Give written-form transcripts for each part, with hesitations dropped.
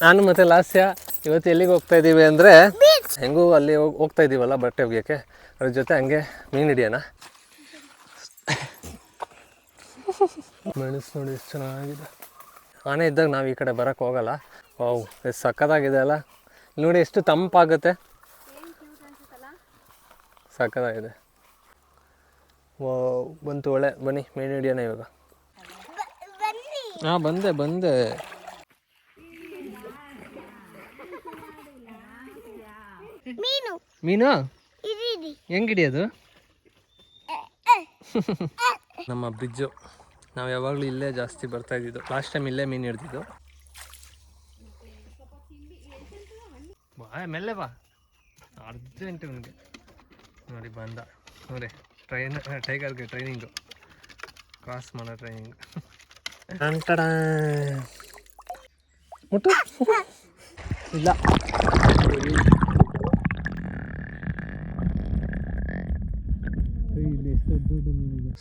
ನಾನು ಮತ್ತು ಲಾಸ್ಯ ಇವತ್ತು ಎಲ್ಲಿಗೆ ಹೋಗ್ತಾ ಇದ್ದೀವಿ ಅಂದರೆ ಹೆಂಗೂ ಅಲ್ಲಿ ಹೋಗ್ತಾ ಇದ್ದೀವಲ್ಲ ಬಟ್ಟೆ ಒಗೆಯೋಕ್ಕೆ, ಅದ್ರ ಜೊತೆ ಹಂಗೆ ಮೀನು ಹಿಡಿಯೋಣ. ಮೆಣಸು ನೋಡಿ ಎಷ್ಟು ಚೆನ್ನಾಗಿದೆ. ಆನೆ ಇದ್ದಾಗ ನಾವು ಈ ಕಡೆ ಬರೋಕ್ಕೆ ಹೋಗಲ್ಲ. ವಾವ್ ಎಷ್ಟು ಸಕ್ಕತ್ತಾಗಿದೆ ಅಲ್ಲ, ನೋಡಿ ಎಷ್ಟು ತಂಪಾಗುತ್ತೆ, ಸಕ್ಕತ್ತಾಗಿದೆ. ವಾವ್ ಬಂತು ಒಳ್ಳೆ. ಬನ್ನಿ ಮೀನು ಹಿಡಿಯೋಣ ಇವಾಗ. ಹಾಂ ಬಂದೆ ಮೀನು ಹೆಂಗೆ ಹಿಡಿಯೋದು? ನಮ್ಮ ಬ್ರಿಡ್ಜು, ನಾವು ಯಾವಾಗಲೂ ಇಲ್ಲೇ ಜಾಸ್ತಿ ಬರ್ತಾ ಇದ್ದಿದ್ದು. ಲಾಸ್ಟ್ ಟೈಮ್ ಇಲ್ಲೇ ಮೀನು ಹಿಡ್ದಿದ್ದು. ಮೆಲ್ಲೆ ಬಾ, ಅರ್ಜೆಂಟ್ ನನಗೆ. ನೋಡಿ ಬಂದ ನೋಡಿ, ಟೈಗರ್ಗೆ ಟ್ರೈನಿಂಗು, ಕ್ರಾಸ್ ಮಾಡೋ ಟ್ರೈನಿಂಗ್. ಮುಟ್ಟು ಇಲ್ಲ.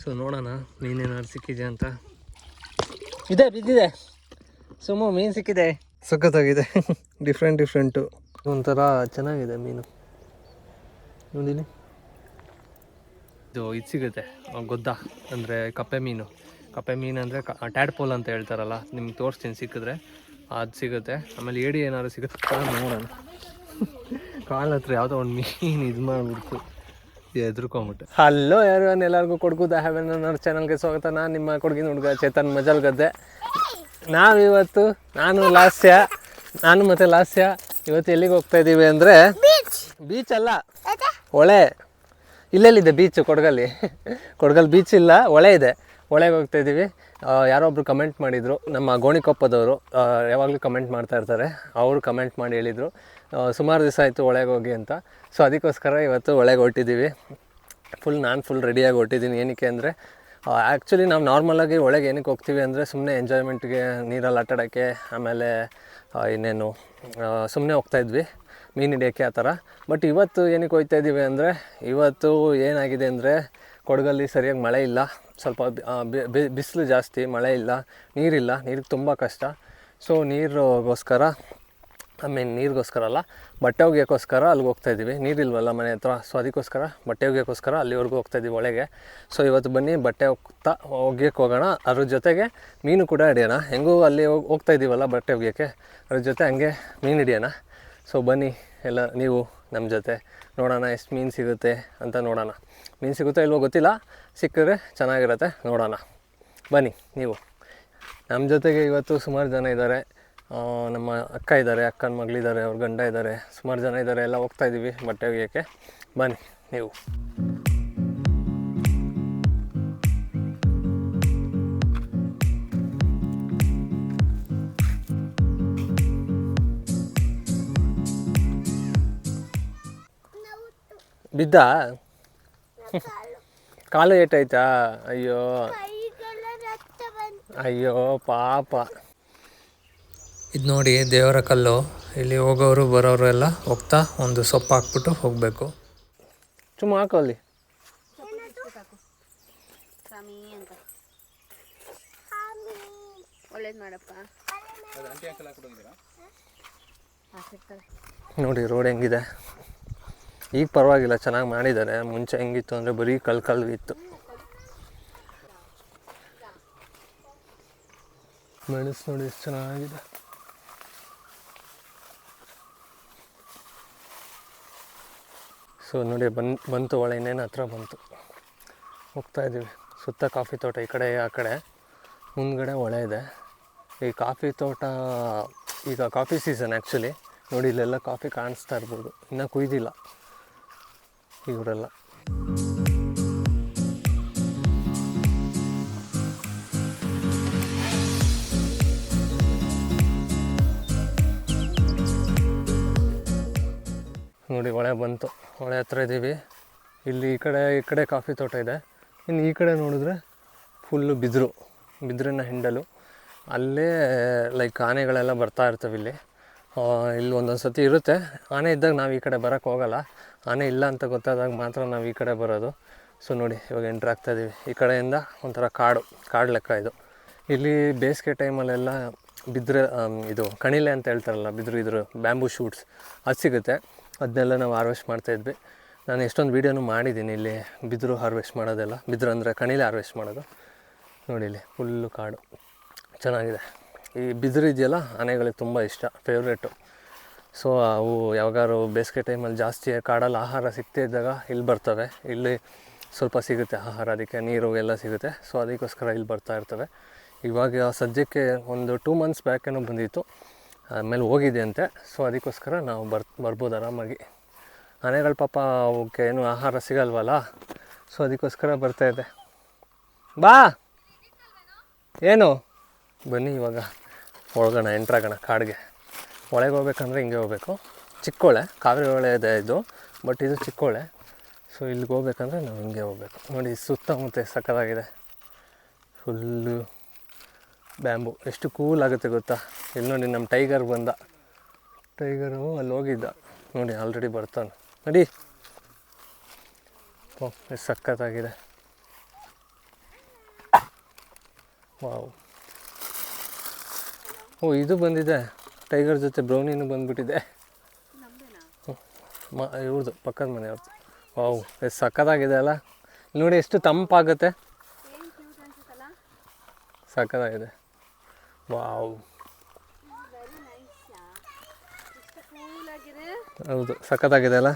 ಸೊ ನೋಡೋಣ ಮೀನೇನಾದ್ರು ಸಿಕ್ಕಿದೆ ಅಂತ. ಇದೆ ಬಿದ್ದಿದೆ ಸುಮ್ಮ ಮೀನು ಸಿಕ್ಕಿದೆ, ಸಖತ್ತಾಗಿದೆ. ಡಿಫ್ರೆಂಟು, ಒಂಥರ ಚೆನ್ನಾಗಿದೆ ಮೀನು. ನೋಡಿಲಿ, ಇದು ಸಿಗುತ್ತೆ ಗೊದ್ದ, ಅಂದರೆ ಕಪ್ಪೆ ಮೀನು ಅಂದರೆ ಟ್ಯಾಡ್ಪೋಲ್ ಅಂತ ಹೇಳ್ತಾರಲ್ಲ, ನಿಮ್ಗೆ ತೋರಿಸ್ತೀನಿ ಸಿಕ್ಕಿದ್ರೆ. ಅದು ಸಿಗುತ್ತೆ. ಆಮೇಲೆ ಏಡಿ ಏನಾದ್ರು ಸಿಗುತ್ತೆ ನೋಡೋಣ. ಕಾಲ ಹತ್ರ ಯಾವುದೋ ಒಂದು ಮೀನು ಇದು ಮಾಡಿಬಿಡ್ತು, ಎದ್ರುಕೊಂಬಿಟ್ಟೆ. ಹಲೋ ಯಾರು ಎಲ್ಲರಿಗೂ ಕೊಡ್ಗುದ ಹ್ಯಾವೆನ್ ಅನ್ನೋ ಚಾನಲ್ಗೆ ಸ್ವಾಗತ. ನಾನು ನಿಮ್ಮ ಕೊಡಗಿನ ಹುಡುಗ ಚೇತನ್ ಮಜಲ್ ಗದ್ದೆ. ನಾವಿವತ್ತು ನಾನು ಮತ್ತು ಲಾಸ್ಯ ಇವತ್ತು ಎಲ್ಲಿಗೆ ಹೋಗ್ತಾ ಇದ್ದೀವಿ ಅಂದರೆ, ಬೀಚ್ ಅಲ್ಲ ಹೊಳೆ. ಇಲ್ಲೆಲ್ಲಿದೆ ಬೀಚ್? ಕೊಡಗಲ್ಲಿ ಬೀಚ್ ಇಲ್ಲ, ಹೊಳೆ ಇದೆ. ಹೊಳೆಗೆ ಹೋಗ್ತಾ ಇದ್ದೀವಿ. ಯಾರೋ ಒಬ್ರು ಕಮೆಂಟ್ ಮಾಡಿದರು, ನಮ್ಮ ಗೋಣಿಕೊಪ್ಪದವರು ಯಾವಾಗಲೂ ಕಮೆಂಟ್ ಮಾಡ್ತಾ ಇರ್ತಾರೆ. ಅವರು ಕಮೆಂಟ್ ಮಾಡಿ ಹೇಳಿದರು ಸುಮಾರು ದಿವಸ ಆಯಿತು ಹೊಳೆಗೆ ಹೋಗಿ ಅಂತ. ಸೊ ಅದಕ್ಕೋಸ್ಕರ ಇವತ್ತು ಹೊಳೆಗೆ ಹೊರಟಿದ್ದೀವಿ. ನಾನು ಫುಲ್ ರೆಡಿಯಾಗಿ ಹೊರಟಿದ್ದೀನಿ. ಏನಕ್ಕೆ ಅಂದರೆ ಆ್ಯಕ್ಚುಲಿ ನಾವು ನಾರ್ಮಲಾಗಿ ಹೊಳೆಗೆ ಏನಕ್ಕೆ ಹೋಗ್ತೀವಿ ಅಂದರೆ ಸುಮ್ಮನೆ ಎಂಜಾಯ್ಮೆಂಟ್ಗೆ, ನೀರಲ್ಲಿ ಆಟಾಡೋಕ್ಕೆ, ಆಮೇಲೆ ಇನ್ನೇನು ಸುಮ್ಮನೆ ಹೋಗ್ತಾಯಿದ್ವಿ ಮೀನು ಹಿಡಿಯೋಕ್ಕೆ ಆ ಥರ. ಬಟ್ ಇವತ್ತು ಏನಕ್ಕೆ ಹೋಗ್ತಾ ಇದ್ದೀವಿ ಅಂದರೆ, ಇವತ್ತು ಏನಾಗಿದೆ ಅಂದರೆ ಕೊಡಗಲ್ಲಿ ಸರಿಯಾಗಿ ಮಳೆ ಇಲ್ಲ, ಸ್ವಲ್ಪ ಬಿಸಿಲು ಜಾಸ್ತಿ, ಮಳೆ ಇಲ್ಲ, ನೀರಿಗೆ ತುಂಬ ಕಷ್ಟ. ಸೊ ನೀರಿಗೋಸ್ಕರ ಅಲ್ಲ, ಬಟ್ಟೆ ಒಗೆಯೋಕ್ಕೋಸ್ಕರ ಅಲ್ಲಿಗೆ ಹೋಗ್ತಾಯಿದ್ದೀವಿ. ನೀರಿಲ್ವಲ್ಲ ಮನೆ ಹತ್ರ, ಸೊ ಅದಕ್ಕೋಸ್ಕರ ಬಟ್ಟೆ ಒಗೆಯೋಕ್ಕೋಸ್ಕರ ಅಲ್ಲಿವರೆಗೂ ಹೋಗ್ತಾಯಿದ್ದೀವಿ ಹೊಳೆಗೆ. ಸೊ ಇವತ್ತು ಬನ್ನಿ ಬಟ್ಟೆ ಒಗೆಯೋಕ್ಕೆ ಹೋಗೋಣ, ಅದ್ರ ಜೊತೆಗೆ ಮೀನು ಕೂಡ ಹಿಡಿಯೋಣ. ಹೆಂಗೂ ಅಲ್ಲಿ ಹೋಗ್ತಾ ಇದ್ದೀವಲ್ಲ ಬಟ್ಟೆ ಒಗೆಯೋಕ್ಕೆ, ಅದ್ರ ಜೊತೆ ಹಂಗೆ ಮೀನು ಹಿಡಿಯೋಣ. ಸೊ ಬನ್ನಿ ಎಲ್ಲ ನೀವು ನಮ್ಮ ಜೊತೆ ನೋಡೋಣ ಎಷ್ಟು ಮೀನು ಸಿಗುತ್ತೆ ಅಂತ ನೋಡೋಣ. ಮೀನು ಸಿಗುತ್ತೋ ಇಲ್ವೋ ಗೊತ್ತಿಲ್ಲ, ಸಿಕ್ಕಿದ್ರೆ ಚೆನ್ನಾಗಿರುತ್ತೆ, ನೋಡೋಣ ಬನ್ನಿ ನೀವು ನಮ್ಮ ಜೊತೆಗೆ. ಇವತ್ತು ಸುಮಾರು ಜನ ಇದ್ದಾರೆ. ನಮ್ಮ ಅಕ್ಕ ಇದ್ದಾರೆ, ಅಕ್ಕನ ಮಗಳಿದ್ದಾರೆ, ಅವ್ರ ಗಂಡ ಇದ್ದಾರೆ, ಸುಮಾರು ಜನ ಇದ್ದಾರೆ. ಎಲ್ಲ ಹೋಗ್ತಾ ಇದ್ದೀವಿ ಬಟ್ಟೆ ಒಗೆಯೋಕ್ಕೆ. ಬನ್ನಿ ನೀವು. ಬಿದ್ದ ಕಾಲು ಏಟಾಯ್ತಾ? ಅಯ್ಯೋ ಪಾಪ. ಇದು ನೋಡಿ ದೇವರ ಕಲ್ಲು. ಇಲ್ಲಿ ಹೋಗೋರು ಬರೋರು ಎಲ್ಲ ಹೋಗ್ತಾ ಒಂದು ಸೊಪ್ಪು ಹಾಕ್ಬಿಟ್ಟು ಹೋಗಬೇಕು. ಸುಮ್ಮ ಹಾಕು ಅಲ್ಲಿ. ನೋಡಿ ರೋಡ್ ಹೆಂಗಿದೆ. ಈಗ ಪರವಾಗಿಲ್ಲ, ಚೆನ್ನಾಗಿ ಮಾಡಿದ್ದಾರೆ. ಮುಂಚೆ ಹೆಂಗಿತ್ತು ಅಂದರೆ ಬರೀ ಕಲ್ಲು ಇತ್ತು. ಮೆಣಸು ನೋಡಿ ಎಷ್ಟು ಚೆನ್ನಾಗಿದೆ. ಸೊ ನೋಡಿ ಬಂತು ಹೊಳೆ, ಇನ್ನೇನು ಹತ್ರ ಬಂತು. ಹೋಗ್ತಾ ಇದ್ದೀವಿ. ಸುತ್ತ ಕಾಫಿ ತೋಟ, ಈ ಕಡೆ ಆ ಕಡೆ, ಮುಂದ್ಗಡೆ ಹೊಳೆ ಇದೆ. ಈ ಕಾಫಿ ತೋಟ ಈಗ ಕಾಫಿ ಸೀಸನ್ ಆ್ಯಕ್ಚುಲಿ. ನೋಡಿ ಇಲ್ಲೆಲ್ಲ ಕಾಫಿ ಕಾಣಿಸ್ತಾ ಇರ್ಬೋದು, ಇನ್ನೂ ಕುಯ್ದಿಲ್ಲ ಇವರೆಲ್ಲ. ನೋಡಿ ಹೊಳೆ ಬಂತು, ಹೊಳೆ ಹತ್ರ ಇದ್ದೀವಿ. ಇಲ್ಲಿ ಈ ಕಡೆ ಕಾಫಿ ತೋಟ ಇದೆ. ಇನ್ನು ಈ ಕಡೆ ನೋಡಿದ್ರೆ ಫುಲ್ಲು ಬಿದಿರಿನ ಹಿಂಡಲು. ಅಲ್ಲೇ ಲೈಕ್ ಆನೆಗಳೆಲ್ಲ ಬರ್ತಾ ಇರ್ತವೆ ಇಲ್ಲಿ ಒಂದೊಂದು ಸತಿ ಇರುತ್ತೆ. ಆನೆ ಇದ್ದಾಗ ನಾವು ಈ ಕಡೆ ಬರೋಕ್ಕೆ ಹೋಗಲ್ಲ, ಆನೆ ಇಲ್ಲ ಅಂತ ಗೊತ್ತಾದಾಗ ಮಾತ್ರ ನಾವು ಈ ಕಡೆ ಬರೋದು. ಸೊ ನೋಡಿ ಇವಾಗ ಎಂಟ್ರ್ ಆಗ್ತಾಯಿದ್ದೀವಿ. ಈ ಕಡೆಯಿಂದ ಒಂಥರ ಕಾಡು ಲೆಕ್ಕ ಇದು. ಇಲ್ಲಿ ಬೇಸಿಗೆ ಟೈಮಲ್ಲೆಲ್ಲ ಬಿದ್ರೆ ಇದು ಕಣಿಲೆ ಅಂತ ಹೇಳ್ತಾರಲ್ಲ, ಇದ್ರ ಬ್ಯಾಂಬೂ ಶೂಟ್ಸ್ ಅದು ಸಿಗುತ್ತೆ. ಅದನ್ನೆಲ್ಲ ನಾವು ಹಾರ್ವೆಸ್ಟ್ ಮಾಡ್ತಾಯಿದ್ವಿ. ನಾನು ಎಷ್ಟೊಂದು ವೀಡಿಯೋನು ಮಾಡಿದ್ದೀನಿ ಇಲ್ಲಿ ಬಿದಿರು ಹಾರ್ವೆಸ್ಟ್ ಮಾಡೋದೆಲ್ಲ. ಬಿದಿರು ಅಂದರೆ ಕಣಿಲೆ ಹಾರ್ವೆಸ್ಟ್ ಮಾಡೋದು. ನೋಡಿ ಇಲ್ಲಿ ಫುಲ್ಲು ಕಾಡು ಚೆನ್ನಾಗಿದೆ. ಈ ಬಿದಿರು ಇದೆಯಲ್ಲ ಆನೆಗಳಿಗೆ ತುಂಬ ಇಷ್ಟ, ಫೇವ್ರೇಟು. ಸೊ ಅವು ಯಾವಾಗಾರು ಬೇಸಿಗೆ ಟೈಮಲ್ಲಿ ಜಾಸ್ತಿ ಕಾಡಲ್ಲಿ ಆಹಾರ ಸಿಗ್ತಾ ಇದ್ದಾಗ ಇಲ್ಲಿ ಬರ್ತವೆ. ಇಲ್ಲಿ ಸ್ವಲ್ಪ ಸಿಗುತ್ತೆ ಆಹಾರ, ಅದಕ್ಕೆ ನೀರು ಎಲ್ಲ ಸಿಗುತ್ತೆ. ಸೊ ಅದಕ್ಕೋಸ್ಕರ ಇಲ್ಲಿ ಬರ್ತಾ ಇರ್ತವೆ. ಇವಾಗ ಸದ್ಯಕ್ಕೆ ಒಂದು 2 ಮಂತ್ಸ್ ಬ್ಯಾಕೇನೋ ಬಂದಿತ್ತು, ಆಮೇಲೆ ಹೋಗಿದೆ ಅಂತೆ. ಸೊ ಅದಕ್ಕೋಸ್ಕರ ನಾವು ಬರ್ಬೋದು ಆರಾಮಾಗಿ. ಆನೆಗಳು ಪಾಪ ಅವಕ್ಕೆ ಏನು ಆಹಾರ ಸಿಗಲ್ವಲ್ಲ, ಸೊ ಅದಕ್ಕೋಸ್ಕರ ಬರ್ತಾಯಿದೆ. ಬಾ ಏನು ಬನ್ನಿ ಇವಾಗ ಒಳಗೋಣ, ಎಂಟ್ರಾಗೋಣ ಕಾಡಿಗೆ. ಒಳಗೆ ಹೋಗ್ಬೇಕಂದ್ರೆ ಹಿಂಗೆ ಹೋಗ್ಬೇಕು. ಚಿಕ್ಕೋಳೆ, ಕಾವೇರಿ ಹೊಳೆ ಇದೆ ಇದು, ಬಟ್ ಇದು ಚಿಕ್ಕೋಳೆ. ಸೊ ಇಲ್ಲಿಗೆ ಹೋಗ್ಬೇಕಂದ್ರೆ ನಾವು ಹಿಂಗೆ ಹೋಗ್ಬೇಕು. ನೋಡಿ ಸುತ್ತಮುತ್ತ ಸಕ್ಕತ್ತಾಗಿದೆ, ಫುಲ್ಲು ಬ್ಯಾಂಬು. ಎಷ್ಟು ಕೂಲ್ ಆಗುತ್ತೆ ಗೊತ್ತಾ. ಇಲ್ಲಿ ನೋಡಿ ನಮ್ಮ ಟೈಗರ್ ಬಂದ, ಟೈಗರು ಅಲ್ಲಿ ಹೋಗಿದ್ದ ನೋಡಿ, ಆಲ್ರೆಡಿ ಬರ್ತಾನೆ ನೋಡಿ. ಓ ಎಷ್ಟು ಸಕ್ಕತ್ತಾಗಿದೆ. ವಾವ್. ಓ ಇದು ಬಂದಿದೆ ಟೈಗರ್ ಜೊತೆ, ಬ್ರೌನಿನೂ ಬಂದುಬಿಟ್ಟಿದೆ. ಇವ್ರದ್ದು ಪಕ್ಕದ ಮನೆಯವ್ರದ್ದು. ವಾವ್ ಎಷ್ಟು ಸಕ್ಕತ್ತಾಗಿದೆ ಅಲ್ಲ. ನೋಡಿ ಎಷ್ಟು ತಂಪಾಗುತ್ತೆ, ಸಕ್ಕತ್ತಾಗಿದೆ. ವಾವ್ ಹೌದು ಸಕ್ಕತ್ತಾಗಿದೆ ಅಲ್ಲ.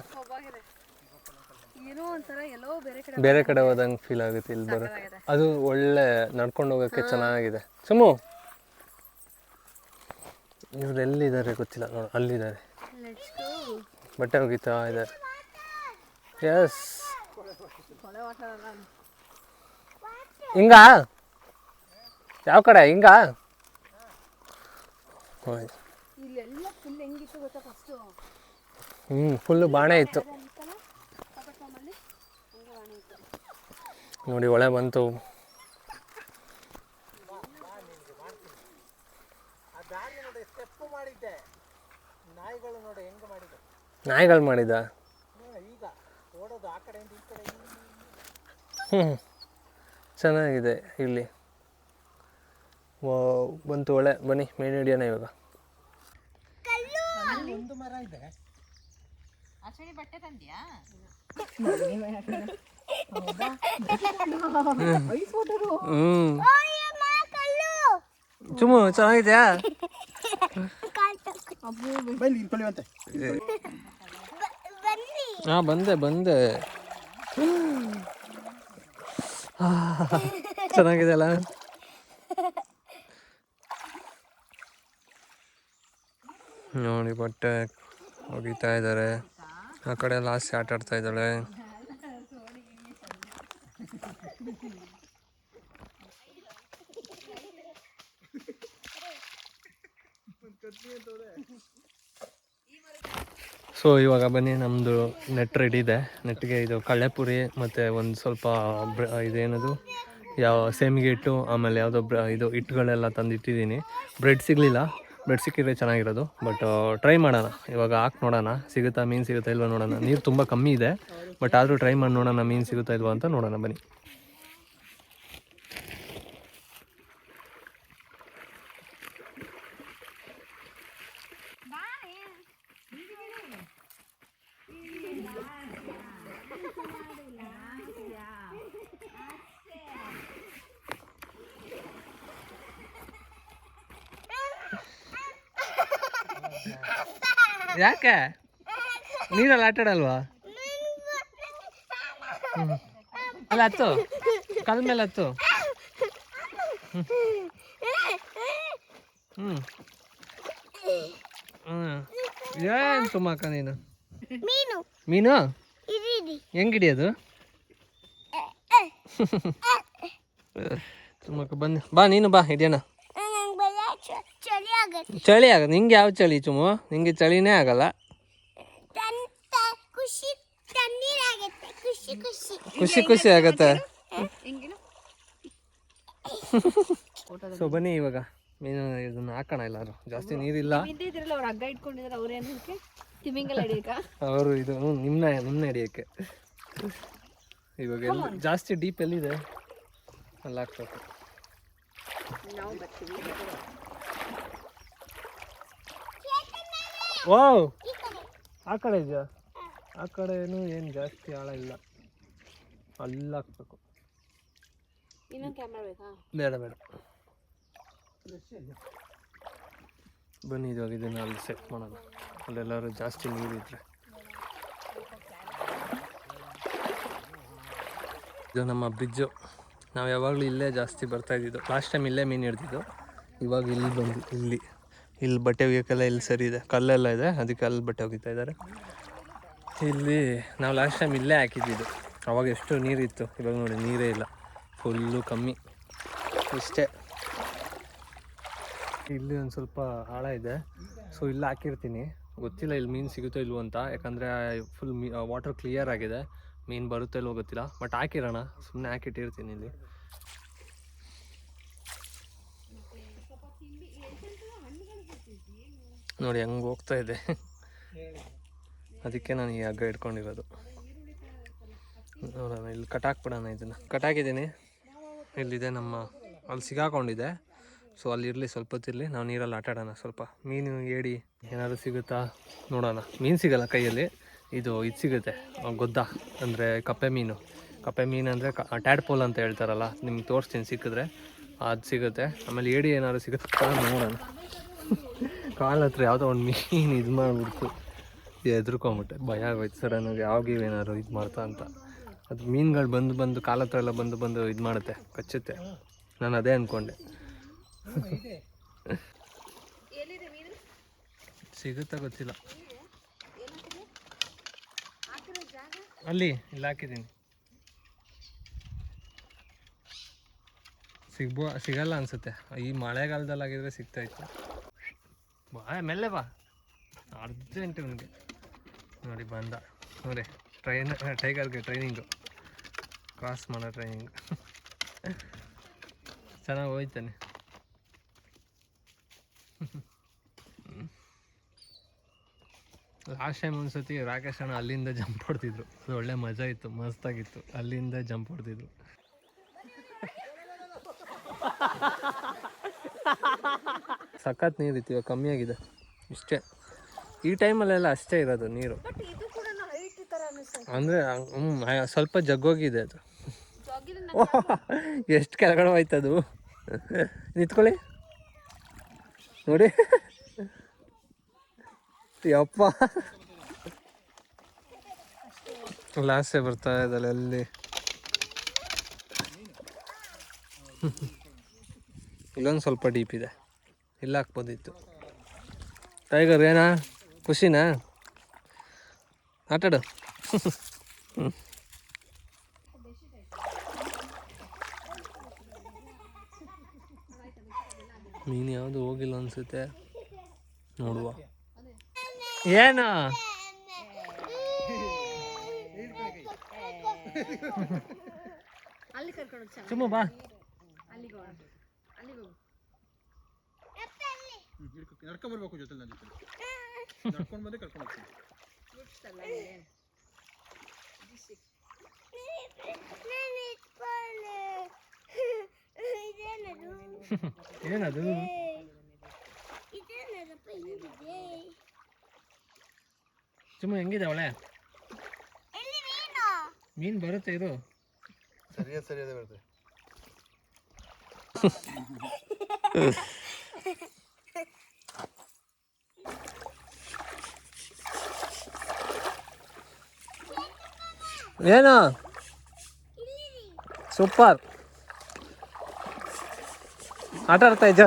ಬೇರೆ ಕಡೆ ಹೋದಂಗೆ ಫೀಲ್ ಆಗುತ್ತೆ ಇಲ್ಲಿ ಬರೋ. ಅದು ಒಳ್ಳೆ ನಡ್ಕೊಂಡು ಹೋಗೋಕ್ಕೆ ಚೆನ್ನಾಗಿದೆ. ಸುಮ್ಮು ಇವ್ರು ಎಲ್ಲಿದ್ದಾರೆ ಗೊತ್ತಿಲ್ಲ ನೋಡಿ, ಅಲ್ಲಿದ್ದಾರೆ, ಬಟ್ಟೆ ಒಗಿತಾ ಇದ್ದಾರೆ. ಎಸ್ ಹಿಂಗ ಯಾವ ಕಡೆ ಹಿಂಗ ಫುಲ್ಲು ಬಾಣೆ ಇತ್ತು ನೋಡಿ. ಒಳ್ಳೆ ಬಂತು. ನಾಯಿಗಳು ಮಾಡಿದ. ಚೆನ್ನಾಗಿದೆ ಇಲ್ಲಿ. ಬಂತು ಒಳ್ಳೆ. ಬನ್ನಿ ಮೇನ್ ಹಿಡಿಯೋಣ ಇವಾಗ. ಚುಮ್ಮು ಚೆನ್ನಾಗಿದ್ಯಾ? ಹಾ ಬಂದೆ. ಚೆನ್ನಾಗಿದೆ ಅಲ್ಲ. ನೋಡಿ ಬಟ್ಟೆ ಒಗಿತಾ ಇದ್ದಾರೆ. ಆ ಕಡೆ ಎಲ್ಲ ಆಸೆ ಆಟ ಆಡ್ತಾ ಇದ್ದಾಳೆ. ಸೊ ಇವಾಗ ಬನ್ನಿ, ನಮ್ಮದು ನೆಟ್ ರೆಡಿ ಇದೆ. ನೆಟ್ಗೆ ಇದು ಕಳ್ಳೆಪುರಿ ಮತ್ತು ಒಂದು ಸ್ವಲ್ಪ ಇದೇನದು ಯಾವ ಸೇಮಿಗೆ ಹಿಟ್ಟು, ಆಮೇಲೆ ಯಾವುದೋ ಇದು ಹಿಟ್ಟುಗಳೆಲ್ಲ ತಂದಿಟ್ಟಿದ್ದೀನಿ. ಬ್ರೆಡ್ ಸಿಗಲಿಲ್ಲ, ಬ್ರೆಡ್ ಸಿಕ್ಕಿದ್ರೆ ಚೆನ್ನಾಗಿರೋದು. ಬಟ್ ಟ್ರೈ ಮಾಡೋಣ ಇವಾಗ, ಹಾಕಿ ನೋಡೋಣ ಸಿಗುತ್ತಾ, ಮೀನು ಸಿಗುತ್ತಾ ಇಲ್ವಾ ನೋಡೋಣ. ನೀರು ತುಂಬ ಕಮ್ಮಿ ಇದೆ, ಬಟ್ ಆದರೂ ಟ್ರೈ ಮಾಡಿ ನೋಡೋಣ ಮೀನು ಸಿಗುತ್ತಾ ಇಲ್ವಾ ಅಂತ ನೋಡೋಣ ಬನ್ನಿ. ಯಾಕೆ ನೀರಲ್ಲಿ ಆಟ ಆಡಲ್ವಾ? ಅಲ್ಲ ಹತ್ತು, ಕಲ್ ಮೇಲೆ ಹತ್ತು. ಏನು ಸುಮ್ಮಕ್ಕ ನೀನು? ಮೀನು ಹೆಂಗ್ ಹಿಡಿಯೋದು? ಸುಮ್ಮಕ್ಕ ಬನ್ನಿ, ಬಾ ನೀನು ಬಾ ಹಿಡಿಯೋಣ. ಚಳಿ ಆಗತ್ತೆ ನಿಂಗೆ? ಯಾವ ಚಳಿ ಚುಮ್ಮು? ನಿಂಗೆ ಚಳಿನೇ ಆಗಲ್ಲ. ಖುಷಿ ಆಗತ್ತೆ. ಸೊ ಬನ್ನಿ ಇವಾಗ ಮೀನು ಇದನ್ನ ಹಾಕೋಣ. ಎಲ್ಲಾರು ಜಾಸ್ತಿ ನೀರಿಲ್ಲ, ಅವರು ಇದು ನಿಮ್ನ ಹಿಡಿಯಕ್ಕೆ. ಇವಾಗ ಜಾಸ್ತಿ ಡೀಪ್ ಎಲ್ಲಿದೆ ಅಲ್ಲಿ ಹಾಕ್ಬೇಕು. ವಾವ್, ಆ ಕಡೆ ಇದೆಯಾ? ಆ ಕಡೆನೂ ಏನು ಜಾಸ್ತಿ ಆಳ ಇಲ್ಲ, ಅಲ್ಲಿ ಹಾಕ್ಬೇಕು. ಬೇಡ ಬೇಡ, ಬನ್ನಿ ಇವಾಗ ಇದನ್ನು ಅಲ್ಲಿ ಸೆಟ್ ಮಾಡೋಣ. ಅಲ್ಲೆಲ್ಲರೂ ಜಾಸ್ತಿ ನೀರಿದ್ರೆ. ಇದು ನಮ್ಮ ಬ್ರಿಡ್ಜು. ನಾವು ಯಾವಾಗಲೂ ಇಲ್ಲೇ ಜಾಸ್ತಿ ಬರ್ತಾಯಿದ್ದು. ಲಾಸ್ಟ್ ಟೈಮ್ ಇಲ್ಲೇ ಮೀನು ಹಿಡ್ದಿದ್ದು. ಇವಾಗ ಇಲ್ಲಿ ಬಂದು ಇಲ್ಲಿ ಬಟ್ಟೆ ಒಗ್ಯೋಕ್ಕೆಲ್ಲ ಇಲ್ಲಿ ಸರಿ ಇದೆ, ಕಲ್ಲೆಲ್ಲ ಇದೆ, ಅದಕ್ಕೆ ಅಲ್ಲಿ ಬಟ್ಟೆ ಒಗಿತಾ ಇದ್ದಾರೆ. ಇಲ್ಲಿ ನಾವು ಲಾಸ್ಟ್ ಟೈಮ್ ಇಲ್ಲೇ ಹಾಕಿದ್ದಿದ್ದು. ಅವಾಗ ಎಷ್ಟು ನೀರಿತ್ತು, ಇವಾಗ ನೋಡಿ ನೀರೇ ಇಲ್ಲ, ಫುಲ್ಲು ಕಮ್ಮಿ. ಇಷ್ಟೇ, ಇಲ್ಲಿ ಒಂದು ಸ್ವಲ್ಪ ಆಳ ಇದೆ, ಸೊ ಇಲ್ಲಿ ಹಾಕಿರ್ತೀನಿ. ಗೊತ್ತಿಲ್ಲ ಇಲ್ಲಿ ಮೀನು ಸಿಗುತ್ತೋ ಇಲ್ವೋ ಅಂತ, ಯಾಕಂದರೆ ಫುಲ್ ವಾಟರ್ ಕ್ಲಿಯರ್ ಆಗಿದೆ, ಮೀನು ಬರುತ್ತೋ ಇಲ್ವೋ ಗೊತ್ತಿಲ್ಲ. ಬಟ್ ಹಾಕಿರೋಣ, ಸುಮ್ಮನೆ ಹಾಕಿಟ್ಟಿರ್ತೀನಿ ಇಲ್ಲಿ. ನೋಡಿ ಹೆಂಗೆ ಹೋಗ್ತಾ ಇದೆ, ಅದಕ್ಕೆ ನಾನು ಈ ಹಗ್ಗ ಇಟ್ಕೊಂಡಿರೋದು. ನೋಡೋಣ, ಇಲ್ಲಿ ಕಟ್ಟಾಕ್ಬಿಡೋಣ. ಇದನ್ನು ಕಟ್ಟಾಕಿದ್ದೀನಿ, ಇಲ್ಲಿದೆ ನಮ್ಮ, ಅಲ್ಲಿ ಸಿಗಾಕೊಂಡಿದೆ. ಸೊ ಅಲ್ಲಿ ಇರಲಿ, ಸ್ವಲ್ಪ ಹೊತ್ತಿರಲಿ, ನಾವು ನೀರಲ್ಲಿ ಆಟ ಆಡೋಣ. ಸ್ವಲ್ಪ ಮೀನು ಏಡಿ ಏನಾದರೂ ಸಿಗುತ್ತಾ ನೋಡೋಣ. ಮೀನು ಸಿಗಲ್ಲ ಕೈಯಲ್ಲಿ, ಇದು ಸಿಗುತ್ತೆ, ಗೊದ್ದ ಅಂದರೆ ಕಪ್ಪೆ ಮೀನು. ಕಪ್ಪೆ ಮೀನು ಅಂದರೆ ಟ್ಯಾಡ್ಪೋಲ್ ಅಂತ ಹೇಳ್ತಾರಲ್ಲ, ನಿಮ್ಗೆ ತೋರಿಸ್ತೀನಿ ಸಿಕ್ಕಿದ್ರೆ, ಅದು ಸಿಗುತ್ತೆ. ಆಮೇಲೆ ಏಡಿ ಏನಾದ್ರು ಸಿಗುತ್ತೆ ನೋಡೋಣ. ಕಾಲ ಹತ್ರ ಯಾವುದೋ ಒಂದು ಮೀನು ಇದು ಮಾಡಿಬಿಡ್ತು, ಎದ್ರುಕೊಂಬಿಟ್ಟೆ, ಭಯ ಆಗೋಯ್ತು ಸಡನ್ನಾಗಿ. ಯಾವಾಗ ಏನಾದ್ರು ಇದು ಮಾಡ್ತಾ ಅಂತ. ಅದು ಮೀನುಗಳು ಬಂದು ಕಾಲ ಹತ್ರ ಎಲ್ಲ ಬಂದು ಇದು ಮಾಡುತ್ತೆ, ಕಚ್ಚುತ್ತೆ. ನಾನು ಅದೇ ಅಂದ್ಕೊಂಡೆ. ಸಿಗುತ್ತಾ ಗೊತ್ತಿಲ್ಲ, ಇಲ್ಲಿ ಹಾಕಿದ್ದೀನಿ. ಸಿಗಲ್ಲ ಅನ್ಸುತ್ತೆ, ಈ ಮಳೆಗಾಲದಲ್ಲಾಗಿದ್ರೆ ಸಿಗ್ತಾಯಿತ್ತು. ಮೆಲ್ಲೆ ಬಾ, ಅರ್ಜೆಂಟ್ ಇವನಿಗೆ. ನೋಡಿ ಬಂದ, ನೋಡಿ ಟೈಗರ್ಗೆ ಟ್ರೈನಿಂಗು, ಕ್ರಾಸ್ ಮಾಡೋ ಟ್ರೈನಿಂಗ್. ಚೆನ್ನಾಗಿ ಹೋಯ್ತಾನೆ. ಲಾಸ್ಟ್ ಟೈಮ್ ಒಂದ್ಸತಿ ರಾಕೇಶ್ ಅಣ್ಣ ಅಲ್ಲಿಂದ ಜಂಪ್ ಹೊಡ್ತಿದ್ರು, ಅದು ಒಳ್ಳೆ ಮಜಾ ಇತ್ತು, ಮಸ್ತಾಗಿತ್ತು. ಅಲ್ಲಿಂದ ಜಂಪ್ ಹೊಡ್ತಿದ್ರು. ಸಖತ್ ನೀರಿತ್ತು, ಇವಾಗ ಕಮ್ಮಿ ಆಗಿದೆ ಇಷ್ಟೇ. ಈ ಟೈಮಲ್ಲೆಲ್ಲ ಅಷ್ಟೇ ಇರೋದು ನೀರು, ಅಂದರೆ ಸ್ವಲ್ಪ ಜಗ್ಗೋಗಿದೆ ಅದು. ಎಷ್ಟು ಕೆಳಗಡೆ ಹೋಯ್ತದು, ನಿಂತ್ಕೊಳ್ಳಿ ನೋಡಿ. ಯಪ್ಪ, ಲಾಸೆ ಬರ್ತಾ ಇದ್ದಲ್ಲ ಅಲ್ಲಿ. ಇಲ್ಲೊಂದು ಸ್ವಲ್ಪ ಡೀಪ್ ಇದೆ, ಇಲ್ಲ ಹಾಕ್ಬೋದಿತ್ತು. ಟೈಗರ್ ಏನಾ ಖುಷಿನಾ? ಆಟಾಡು. ಮೀನು ಯಾವುದು ಹೋಗಿಲ್ಲ ಅನ್ಸುತ್ತೆ, ನೋಡುವ. ಏನು ಸುಮ್ಮ ಬಾ, ನಡ್ಕೊಂಡ್ ಬರ್ಬೇಕು ಜೊತೆ, ನಡ್ಕೊಂಡು ಬಂದೆ ಕರ್ಕೊಂಡು ಹೋಗ್ತೀನಿ. ಏನದು? ಸುಮ್ಮ ಹೆಂಗಿದೆ ಅವಳೆ? ಮೀನು ಬರುತ್ತೆ, ಇರು. ಸರಿಯಾದ ಬರುತ್ತೆ. ಏನು ಸೂಪರ್, ಆಟ ಆಡ್ತಾ ಇದ್ದ.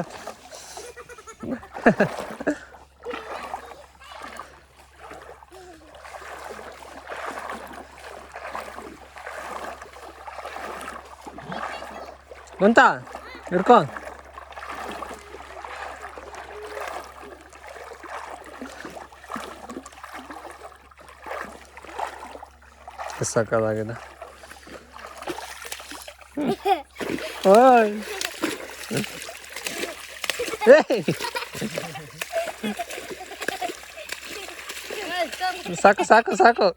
ಬಂತ ಹಿಡ್ಕೊ. ಸಾಕಾಗಿದೆ. ಓಯ್ ಸಾಕು ಸಾಕು ಸಾಕು.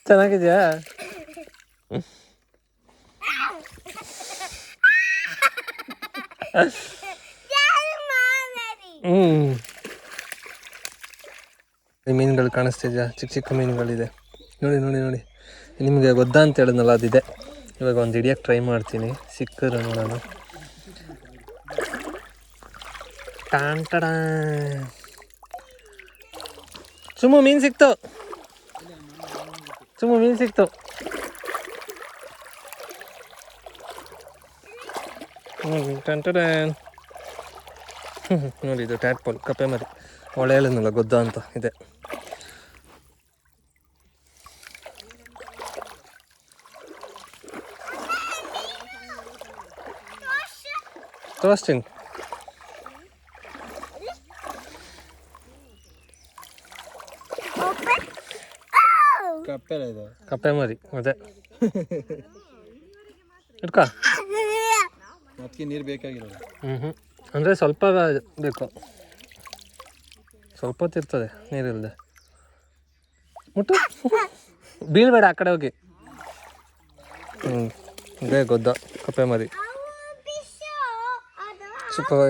ಚೆನ್ನಾಗಿದ್ಯಾ? ಈ ಮೀನುಗಳು ಕಾಣಿಸ್ತಿದ್ಯಾ? ಚಿಕ್ಕ ಚಿಕ್ಕ ಮೀನುಗಳಿದೆ ನೋಡಿ ನೋಡಿ ನೋಡಿ. ನಿಮಗೆ ಗೊತ್ತಾ ಅಂತ ಹೇಳಿದ್ನಲ್ಲ, ಅದಿದೆ. ಇವಾಗ ಒಂದು ಹಿಡಿಯೋಕ್ಕೆ ಟ್ರೈ ಮಾಡ್ತೀನಿ, ಸಿಕ್ಕಿದ್ರೆ ನೋಡೋಣ. ಟಾಂಟಡ ಸುಮ್ಮ ಮೀನು ಸಿಕ್ತು, ಸುಮ್ಮ ಮೀನು ಸಿಕ್ತು. ಟಂಟಡ ನೋಡಿ, ಇದು ಟ್ಯಾಟ್ಪೋಲ್ ಕಪ್ಪೆ ಮರಿ. ಒಳ್ಳೆ ಹೇಳಿದ್ನಲ್ಲ ಗೊತ್ತಾ ಅಂತ ಇದೆ. ತೋರಿಸ್ತೀನಿ. ಕಪ್ಪೆ ಮರಿ ಅದೇ. ಇಟ್ಕೋ. ಅದಕ್ಕೆ ನೀರು ಬೇಕಾಗಿಲ್ಲ. ಅಂದರೆ ಸ್ವಲ್ಪ ಬೇಕು, ಸ್ವಲ್ಪ ಹೊತ್ತಿರ್ತದೆ ನೀರಿಲ್ಲದೆ. ಮುಟ್ಟು, ಬೀಳ್ಬೇಡ ಆ ಕಡೆ ಹೋಗಿ. ಇದೇ ಗೊದ್ದ ಕಪ್ಪೆ ಮರಿ, ಸೂಪರ್.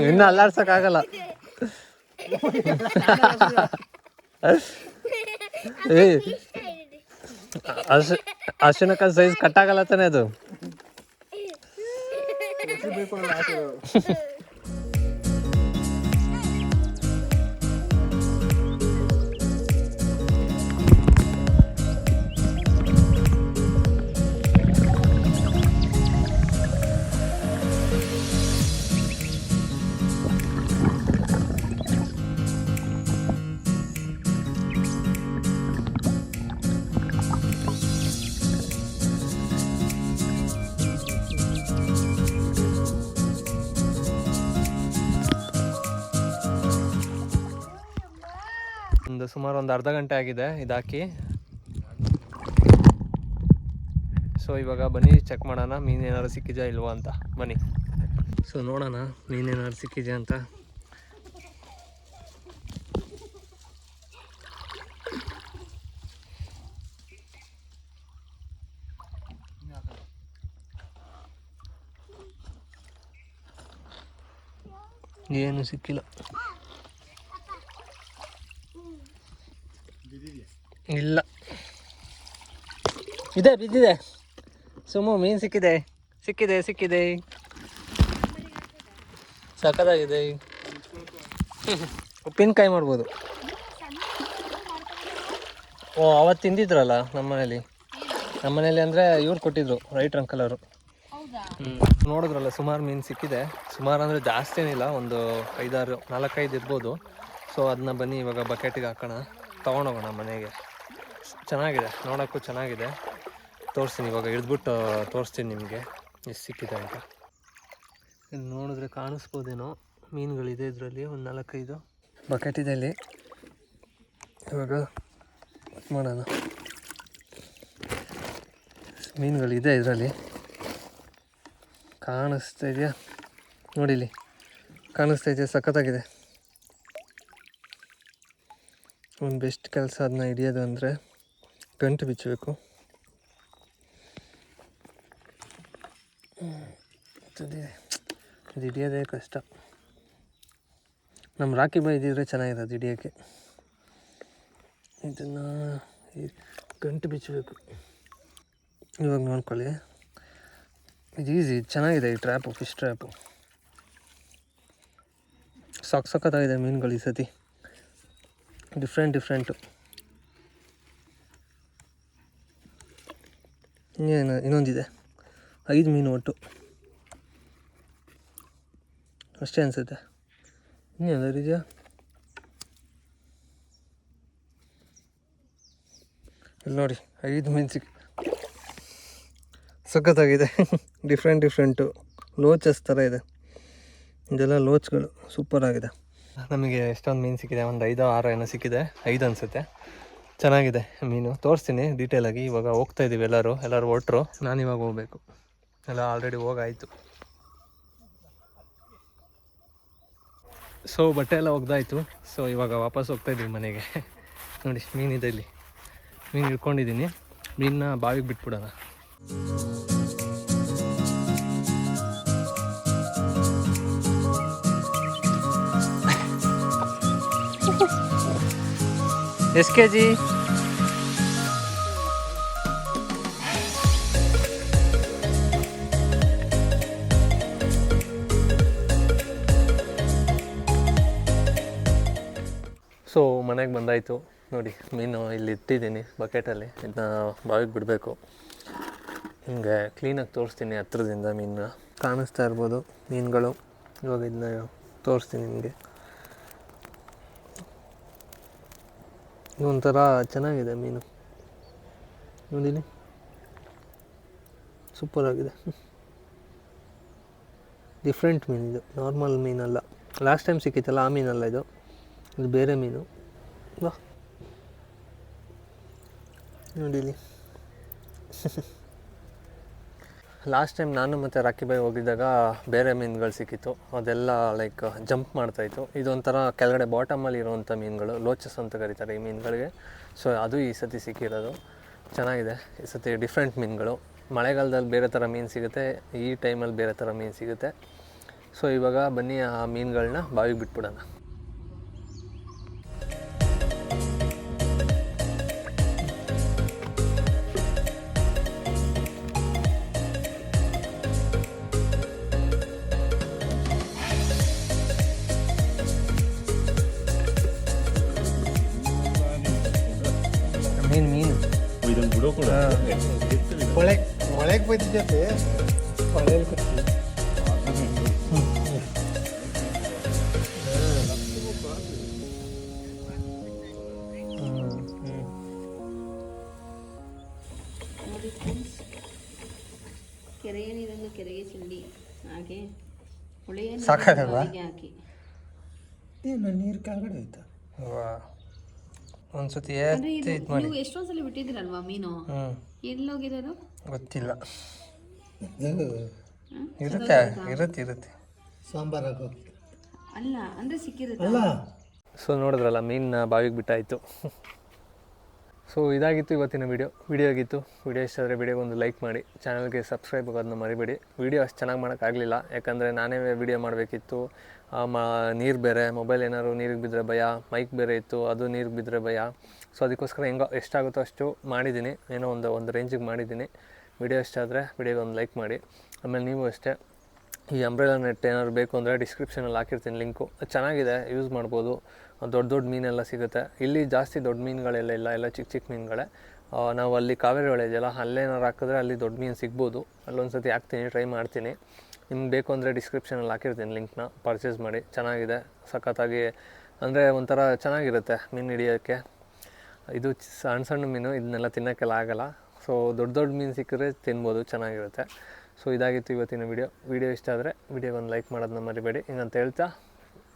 ಇನ್ನು ಅಲ್ಲಾಡ್ಸಕ್ಕಾಗಲ್ಲ. ಅರ್ಶಿನಕಾಯಿ ಸೈಜ್ ಕಟ್ಟಾಗಲ್ಲ ತಾನೆ ಅದು. ಸುಮಾರು ಒಂದು ಅರ್ಧ ಗಂಟೆ ಆಗಿದೆ ಇದಾಕಿ. ಸೊ ಇವಾಗ ಬನ್ನಿ ಚೆಕ್ ಮಾಡೋಣ ಮೀನೇನಾದ್ರು ಸಿಕ್ಕಿದೆಯಾ ಇಲ್ವಾ ಅಂತ. ಬನ್ನಿ. ಸೊ ನೋಡೋಣ ಮೀನೇನಾದ್ರು ಸಿಕ್ಕಿದೆಯಾ ಅಂತ. ಏನು ಸಿಕ್ಕಿಲ್ಲ. ಇಲ್ಲ, ಇದೆ, ಬಿದ್ದಿದೆ. ಸುಮ್ಮ ಮೀನು ಸಿಕ್ಕಿದೆ, ಸಿಕ್ಕಿದೆ ಸಿಕ್ಕಿದೆ. ಸಖತ್ತಾಗಿದೆ. ಉಪ್ಪಿನಕಾಯಿ ಮಾಡ್ಬೋದು. ಓ, ಅವತ್ತು ತಿಂದಿದ್ರಲ್ಲ ನಮ್ಮನೇಲಿ ಅಂದರೆ ಇವ್ರು ಕೊಟ್ಟಿದ್ರು, ರೈಟ್ ಅಂಕಲ್ ಅವರು. ನೋಡಿದ್ರಲ್ಲ, ಸುಮಾರು ಮೀನು ಸಿಕ್ಕಿದೆ. ಸುಮಾರು ಅಂದರೆ ಜಾಸ್ತಿ ಏನಿಲ್ಲ, ಒಂದು 4-5 ಇರ್ಬೋದು. ಸೊ ಅದನ್ನ ಬನ್ನಿ ಇವಾಗ ಬಕೆಟಿಗೆ ಹಾಕೋಣ, ತೊಗೊಂಡೋಗೋಣ ಮನೆಗೆ. ಚೆನ್ನಾಗಿದೆ, ನೋಡೋಕ್ಕೂ ಚೆನ್ನಾಗಿದೆ. ತೋರಿಸ್ತೀನಿ ಇವಾಗ, ಹಿಡಿದ್ಬಿಟ್ಟು ತೋರಿಸ್ತೀನಿ ನಿಮಗೆ ಎಷ್ಟು ಸಿಕ್ಕಿದೆ ಅಂತ. ಇಲ್ಲಿ ನೋಡಿದ್ರೆ ಕಾಣಿಸ್ಬೋದೇನೋ, ಮೀನುಗಳಿದೆ ಇದರಲ್ಲಿ ಒಂದು 4-5 ಬಕೆಟ್ ಇದೆ ಇಲ್ಲಿ. ಇವಾಗ ಮಾಡೋಣ. ಮೀನುಗಳಿದೆ ಇದರಲ್ಲಿ, ಕಾಣಿಸ್ತಾ ಇದೆಯಾ ನೋಡಿ, ಇಲ್ಲಿ ಕಾಣಿಸ್ತಾ ಇದೆಯಾ? ಸಖತ್ತಾಗಿದೆ. ಒಂದು ಬೆಸ್ಟ್ ಕೆಲಸ ಅದನ್ನ ಹಿಡಿಯೋದು ಅಂದರೆ ಗಂಟು ಬಿಚ್ಚಬೇಕು. ಇದು ಹಿಡಿಯೋದೇ ಕಷ್ಟ. ನಮ್ಮ ರಾಕಿ ಬಾಯ್ ಇದ್ದಿದ್ರೆ ಚೆನ್ನಾಗಿರೋದು ಹಿಡಿಯೋಕ್ಕೆ. ಇದನ್ನು ಗಂಟು ಬಿಚ್ಚಬೇಕು. ಇವಾಗ ನೋಡ್ಕೊಳ್ಳಿ, ಇದು ಈಸಿ, ಚೆನ್ನಾಗಿದೆ ಈ ಟ್ರ್ಯಾಪು, ಫಿಶ್ ಟ್ರ್ಯಾಪು. ಸಖತ್ತಾಗಿದೆ ಮೀನುಗಳು ಈ ಸತಿ, ಡಿಫ್ರೆಂಟು. ಇನ್ನೊಂದಿದೆ, 5 ಮೀನು ಒಟ್ಟು ಅಷ್ಟೇ ಅನಿಸುತ್ತೆ. ಇನ್ನೇನಾದ್ರು ಇದೆಯಾ? ಇಲ್ಲಿ ನೋಡಿ 5 ಮೀನು ಸಖತ್ತಾಗಿದೆ. ಡಿಫ್ರೆಂಟು ಲೋಚಸ್ ಥರ ಇದೆ, ಇದೆಲ್ಲ ಲೋಚ್ಗಳು ಸೂಪರಾಗಿದೆ. ನಮಗೆ ಎಷ್ಟೊಂದು ಮೀನು ಸಿಕ್ಕಿದೆ, ಒಂದು 5-6 ಏನೋ ಸಿಕ್ಕಿದೆ, 5 ಅನಿಸುತ್ತೆ. ಚೆನ್ನಾಗಿದೆ ಮೀನು, ತೋರಿಸ್ತೀನಿ ಡೀಟೇಲಾಗಿ. ಇವಾಗ ಹೋಗ್ತಾ ಇದ್ದೀವಿ, ಎಲ್ಲರೂ ಹೊರಟ್ರು, ನಾನು ಇವಾಗ ಹೋಗ್ಬೇಕು. ಎಲ್ಲ ಆಲ್ರೆಡಿ ಹೋಗಾಯಿತು. ಸೊ ಬಟ್ಟೆ ಎಲ್ಲ ಒಗ್ದಾಯಿತು. ಸೊ ಇವಾಗ ವಾಪಸ್ ಹೋಗ್ತಾಯಿದ್ದೀವಿ ಮನೆಗೆ. ನೋಡಿ ಮೀನಿದೆ, ಇಲ್ಲಿ ಮೀನು ಹಿಡ್ಕೊಂಡಿದ್ದೀನಿ. ಮೀನನ್ನ ಬಾವಿಗೆ ಬಿಟ್ಬಿಡೋಣ. ಎಷ್ಟು ಕೆ ಜಿ? ಸೊ ಮನೆಗೆ ಬಂದಾಯಿತು. ನೋಡಿ ಮೀನು ಇಲ್ಲಿ ಇಟ್ಟಿದ್ದೀನಿ ಬಕೆಟಲ್ಲಿ, ಇದನ್ನ ಬಾವಿಗೆ ಬಿಡಬೇಕು. ಹಿಂಗೆ ಕ್ಲೀನಾಗಿ ತೋರಿಸ್ತೀನಿ ಹತ್ರದಿಂದ. ಮೀನನ್ನ ಕಾಣಿಸ್ತಾ ಇರ್ಬೋದು ಮೀನುಗಳು. ಇವಾಗ ಇದನ್ನ ತೋರಿಸ್ತೀನಿ ನಿಮಗೆ. ಒಂಥರ ಚೆನ್ನಾಗಿದೆ ಮೀನು, ನೋಡಿಲಿ ಸೂಪರಾಗಿದೆ. ಡಿಫ್ರೆಂಟ್ ಮೀನಿದು, ನಾರ್ಮಲ್ ಮೀನಲ್ಲ. ಲಾಸ್ಟ್ ಟೈಮ್ ಸಿಕ್ಕಿತ್ತಲ್ಲ ಆ ಮೀನಲ್ಲ ಇದು ಬೇರೆ ಮೀನು. ವಾ ನೋಡಿಲಿ. ಲಾಸ್ಟ್ ಟೈಮ್ ನಾನು ಮತ್ತು ರಾಕಿ ಬಾಯ್ ಹೋಗಿದ್ದಾಗ ಬೇರೆ ಮೀನುಗಳು ಸಿಕ್ಕಿತ್ತು, ಅದೆಲ್ಲ ಲೈಕ್ ಜಂಪ್ ಮಾಡ್ತಾಯಿತ್ತು. ಇದೊಂಥರ ಕೆಳಗಡೆ ಬಾಟಮಲ್ಲಿ ಇರೋವಂಥ ಮೀನುಗಳು, ಲೋಚಸ್ ಅಂತ ಕರೀತಾರೆ ಈ ಮೀನುಗಳಿಗೆ. ಸೊ ಅದು ಈ ಸತಿ ಸಿಕ್ಕಿರೋದು, ಚೆನ್ನಾಗಿದೆ ಈ ಸತಿ. ಡಿಫ್ರೆಂಟ್ ಮೀನುಗಳು. ಮಳೆಗಾಲದಲ್ಲಿ ಬೇರೆ ಥರ ಮೀನು ಸಿಗುತ್ತೆ, ಈ ಟೈಮಲ್ಲಿ ಬೇರೆ ಥರ ಮೀನು ಸಿಗುತ್ತೆ. ಸೊ ಇವಾಗ ಬನ್ನಿ ಆ ಮೀನುಗಳನ್ನ ಬಾವಿಗೆ ಬಿಟ್ಬಿಡೋಣ. ಮೀನು ಒಳಗೆ ಬಂದಿದ್ದೆ ಕೆರೆಯ ನೀರನ್ನು ಕೆರೆಗೆ ಚೆಲ್ಲಿ ಹಾಗೆ ಹೊಳೆಯ ಸಾಕಾಗಲ್ವಾ? ಹಾಕಿ ನೀರು ಕೆಳಗಡೆ ಆಯ್ತಾ? ಒಂದ್ಸತಿ ನೀವು ಎಷ್ಟೊಂದು ಸಲ ಬಿಟ್ಟಿದ್ದೀರಲ್ವಾ ಮೀನು? ಎಲ್ಲೋಗಿರೋದು ಗೊತ್ತಿಲ್ಲ. ಇರುತ್ತೆ ಸಾಂಬಾರು ಅಲ್ಲ ಅಂದರೆ ಸಿಕ್ಕಿರುತ್ತಲ್ಲ. ಸೊ ನೋಡಿದ್ರಲ್ಲ, ಮೀನನ್ನ ಬಾವಿಗೆ ಬಿಟ್ಟಾಯಿತು. ಸೊ ಇದಾಗಿತ್ತು ಇವತ್ತಿನ ವಿಡಿಯೋ ಆಗಿತ್ತು. ವಿಡಿಯೋ ಇಷ್ಟ ಆದರೆ ವಿಡಿಯೋಗೆ ಒಂದು ಲೈಕ್ ಮಾಡಿ, ಚಾನಲ್ಗೆ ಸಬ್ಸ್ಕ್ರೈಬ್ ಆಗೋದನ್ನ ಮರಿಬೇಡಿ. ವಿಡಿಯೋ ಅಷ್ಟು ಚೆನ್ನಾಗಿ ಮಾಡೋಕ್ಕಾಗಲಿಲ್ಲ, ಯಾಕಂದರೆ ನಾನೇ ವಿಡಿಯೋ ಮಾಡಬೇಕಿತ್ತು. ನೀರು ಬೇರೆ, ಮೊಬೈಲ್ ಏನಾದ್ರು ನೀರಿಗೆ ಬಿದ್ದರೆ ಭಯ, ಮೈಕ್ ಬೇರೆ ಇತ್ತು, ಅದು ನೀರಿಗೆ ಬಿದ್ದರೆ ಭಯ. ಸೊ ಅದಕ್ಕೋಸ್ಕರ ಹೆಂಗೋ ಎಷ್ಟಾಗುತ್ತೋ ಅಷ್ಟು ಮಾಡಿದ್ದೀನಿ, ಏನೋ ಒಂದು ರೇಂಜಿಗೆ ಮಾಡಿದ್ದೀನಿ. ವಿಡಿಯೋ ಇಷ್ಟ ಆದರೆ ವಿಡಿಯೋಗೆ ಒಂದು ಲೈಕ್ ಮಾಡಿ. ಆಮೇಲೆ ನೀವು ಅಷ್ಟೇ, ಈ ಅಂಬ್ರೆಲಾ ನೆಟ್ ಏನಾದ್ರು ಬೇಕು ಅಂದರೆ ಡಿಸ್ಕ್ರಿಪ್ಷನಲ್ಲಿ ಹಾಕಿರ್ತೀನಿ ಲಿಂಕು. ಚೆನ್ನಾಗಿದೆ, ಯೂಸ್ ಮಾಡ್ಬೋದು. ದೊಡ್ಡ ಮೀನೆಲ್ಲ ಸಿಗುತ್ತೆ ಇಲ್ಲಿ. ಜಾಸ್ತಿ ದೊಡ್ಡ ಮೀನುಗಳೆಲ್ಲ ಎಲ್ಲ ಚಿಕ್ಕ ಮೀನುಗಳೇ. ನಾವು ಅಲ್ಲಿ ಕಾವೇರಿ ಹೊಳೆ ಇದೆಯಲ್ಲ, ಅಲ್ಲೇನಾರು ಹಾಕಿದ್ರೆ ಅಲ್ಲಿ ದೊಡ್ಡ ಮೀನು ಸಿಗ್ಬೋದು. ಅಲ್ಲೊಂದು ಸತಿ ಹಾಕ್ತೀನಿ, ಟ್ರೈ ಮಾಡ್ತೀನಿ. ನಿಮ್ಗೆ ಬೇಕು ಅಂದರೆ ಡಿಸ್ಕ್ರಿಪ್ಷನಲ್ಲಿ ಹಾಕಿರ್ತೀನಿ ಲಿಂಕ್ನ, ಪರ್ಚೇಸ್ ಮಾಡಿ. ಚೆನ್ನಾಗಿದೆ, ಸಖತ್ತಾಗಿ, ಅಂದರೆ ಒಂಥರ ಚೆನ್ನಾಗಿರುತ್ತೆ ಮೀನು ಹಿಡಿಯೋಕ್ಕೆ. ಇದು ಸಣ್ಣ ಮೀನು, ಇದನ್ನೆಲ್ಲ ತಿನ್ನೋಕ್ಕೆಲ್ಲ ಆಗೋಲ್ಲ. ಸೊ ದೊಡ್ಡ ಮೀನು ಸಿಕ್ಕಿದ್ರೆ ತಿನ್ಬೋದು, ಚೆನ್ನಾಗಿರುತ್ತೆ. ಸೊ ಇದಾಗಿತ್ತು ಇವತ್ತಿನ ವಿಡಿಯೋ ಇಷ್ಟ ಆದರೆ ವಿಡಿಯೋಗೆ ಒಂದು ಲೈಕ್ ಮಾಡೋದನ್ನ ಮರಿಬೇಡಿ. ಹಿಂಗಂತ ಹೇಳ್ತಾ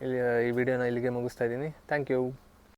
ಈ ವಿಡಿಯೋನ ಇಲ್ಲಿಗೆ ಮುಗಿಸ್ತಾ ಇದ್ದೀನಿ. Thank you.